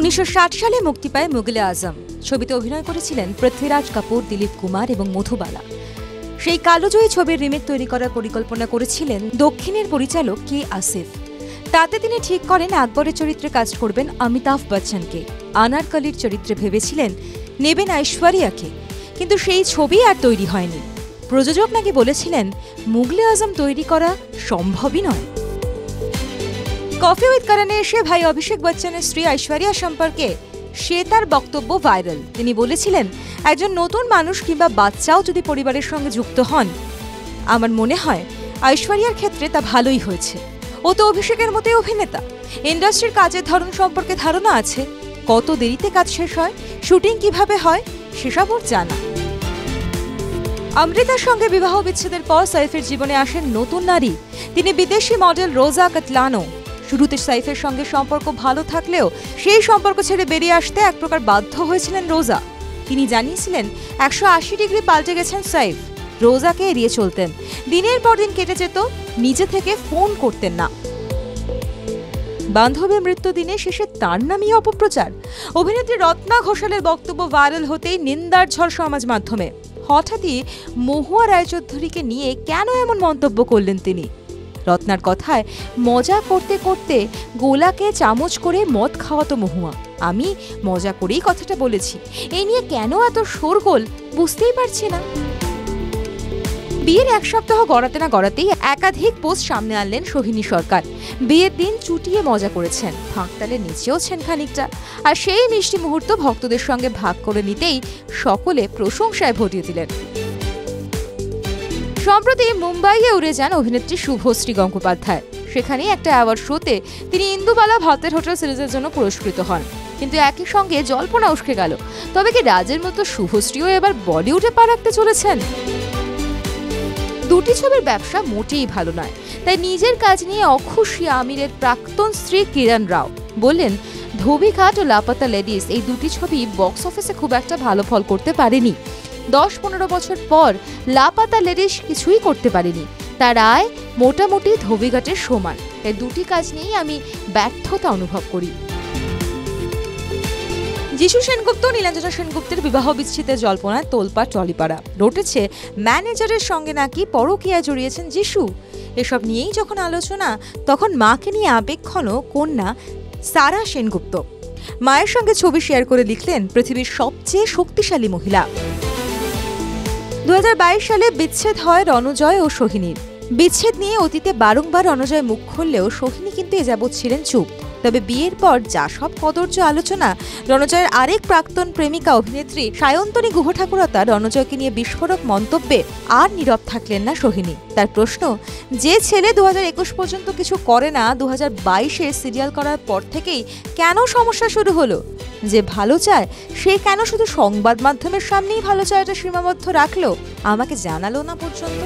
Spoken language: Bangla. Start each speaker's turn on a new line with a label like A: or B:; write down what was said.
A: 1960 সালে মুক্তি পায় মুগলে আজম। ছবিতে অভিনয় করেছিলেন পৃথ্বীরাজ কাপুর, দিলীপ কুমার এবং মধুবালা। সেই কালোজয়ী ছবির রিমেক তৈরি করার পরিকল্পনা করেছিলেন দক্ষিণের পরিচালক কে আসিফ। তাতে তিনি ঠিক করেন আকবরের চরিত্রে কাজ করবেন অমিতাভ বচ্চনকে। আনারকলির চরিত্রে ভেবেছিলেন নেবেন ঐশ্বরিয়াকে, কিন্তু সেই ছবি আর তৈরি হয়নি। প্রযোজক নাকি বলেছিলেন মুগলে আজম তৈরি করা সম্ভবই নয়। কফি উইথ করণে এসে ভাই অভিষেক বচ্চনের স্ত্রী ঐশ্বরিয়া সম্পর্কে শ্বেতার বক্তব্য ভাইরাল। তিনি বলেছিলেন, একজন নতুন মানুষ কিংবা বাচ্চাও যদি পরিবারের সঙ্গে যুক্ত হন, আমার মনে হয় ঐশ্বরিয়ার ক্ষেত্রে তা ভালোই হয়েছে। ও তো অভিষেকের মতোই অভিনেতা। ইন্ডাস্ট্রির কাজের ধরন সম্পর্কে ধারণা আছে, কত দেরিতে কাজ শেষ হয়, শুটিং কিভাবে হয় সেসব ওর জানা। অমৃতার সঙ্গে বিবাহ বিচ্ছেদের পর সাইফের জীবনে আসেন নতুন নারী। তিনি বিদেশি মডেল রোজা কাতলানো। শুরুতে সাইফের সঙ্গে সম্পর্ক ভালো থাকলেও সেই সম্পর্ক ছেড়ে বেরিয়ে আসতে এক প্রকার বাধ্য হয়েছিলেন রোজা। তিনি জানিয়েছিলেন 180 ডিগ্রি পাল্টে গেছেন সাইফ। রোজাকে এড়িয়ে চলতেন, দিনের পর দিন কেটে যেত, নিজে থেকে ফোন করতেন না। বান্ধবীর মৃত্যুদিনে শেষে তার নামই অপপ্রচার। অভিনেত্রী রত্না ঘোষালের বক্তব্য ভাইরাল হতেই নিন্দার ঝড় সমাজ মাধ্যমে। হঠাৎই মহুয়া রায়চৌধুরীকে নিয়ে কেন এমন মন্তব্য করলেন তিনি? রত্নার কথায় মজা করতে করতে গোলাকে চামচ করে মদ খাওয়াতো মহুয়া। আমি মজা করেই কথাটা বলেছি, এই নিয়ে কেন এত শোরগোল বুঝতেই পারছি না। বিয়ের এক সপ্তাহ গড়াতে না গড়াতেই একাধিক পোস্ট সামনে আনলেন সোহিনী সরকার। বিয়ের দিন চুটিয়ে মজা করেছেন, ফাঁকতালে নেচেওছেন খানিকটা, আর সেই মিষ্টি মুহূর্ত ভক্তদের সঙ্গে ভাগ করে নিতেই সকলে প্রশংসায় ভরিয়ে দিলেন। সম্প্রতি মুম্বাইয়ে উড়ে যান অভিনেত্রী শুভশ্রী গঙ্গোপাধ্যায়। সেখানে একটা অ্যাওয়ার্ড শোতে তিনি ইন্দুবালা ভাতের হোটেল সিরিজের জন্য পুরস্কৃত হন, কিন্তু একই সঙ্গে জল্পনা উস্কে গেল, তবে কি রাজের মতো শুভশ্রীও এবার বলিউডে পা রাখতে চলেছেন? দুটি ছবির ব্যবসা মোটেই ভালো নয়, তাই নিজের কাজ নিয়ে অখুশি আমিরের প্রাক্তন স্ত্রী কিরণ রাও। বললেন, ধোবিঘাট ও লাপাতা লেডিস এই দুটি ছবি বক্স অফিসে খুব একটা ভালো ফল করতে পারেনি। 10-15 বছর পর লাপাতা লেডিস কিছুই করতে পারেনি, তার আয় মোটামুটি ধোবিঘাটের সমান। তাই দুটি কাজ নিয়েই আমি ব্যর্থতা অনুভব করি। যিশু সেনগুপ্ত নীলাঞ্জনা সেনগুপ্তের বিবাহ বিচ্ছেদের জল্পনায় তোলপাড় টলিপাড়া। রটেছে ম্যানেজারের সঙ্গে নাকি পরকীয়ায় জড়িয়েছেন যিশু। এসব নিয়েই যখন আলোচনা, তখন মাকে নিয়ে আবেগঘন কন্যা সারা সেনগুপ্ত মায়ের সঙ্গে ছবি শেয়ার করে লিখলেন, পৃথিবীর সবচেয়ে শক্তিশালী মহিলা। 2022 সালে বিচ্ছেদ হয় রণজয় ও সোহিনীর। বিচ্ছেদ নিয়ে অতীতে বারংবার রণজয় মুখ খুললেও সোহিনী কিন্তু এ যাবৎ ছিলেন চুপ। তবে বিয়ের পর যা সব কদর্য আলোচনা, রণজয়ের আরেক প্রাক্তন প্রেমিকা অভিনেত্রী সায়ন্তনী গুহঠাকুরতা রণজয়কে নিয়ে বিস্ফোরক মন্তব্যে আর নীরব থাকলেন না সোহিনী। তার প্রশ্ন, যে ছেলে 2021 পর্যন্ত কিছু করে না, 2022-এ সিরিয়াল করার পর থেকেই কেন সমস্যা শুরু হলো? যে ভালো চায় সে কেন শুধু সংবাদ মাধ্যমের সামনেই ভালো চায়টা সীমাবদ্ধ রাখলো, আমাকে জানালো না পর্যন্ত?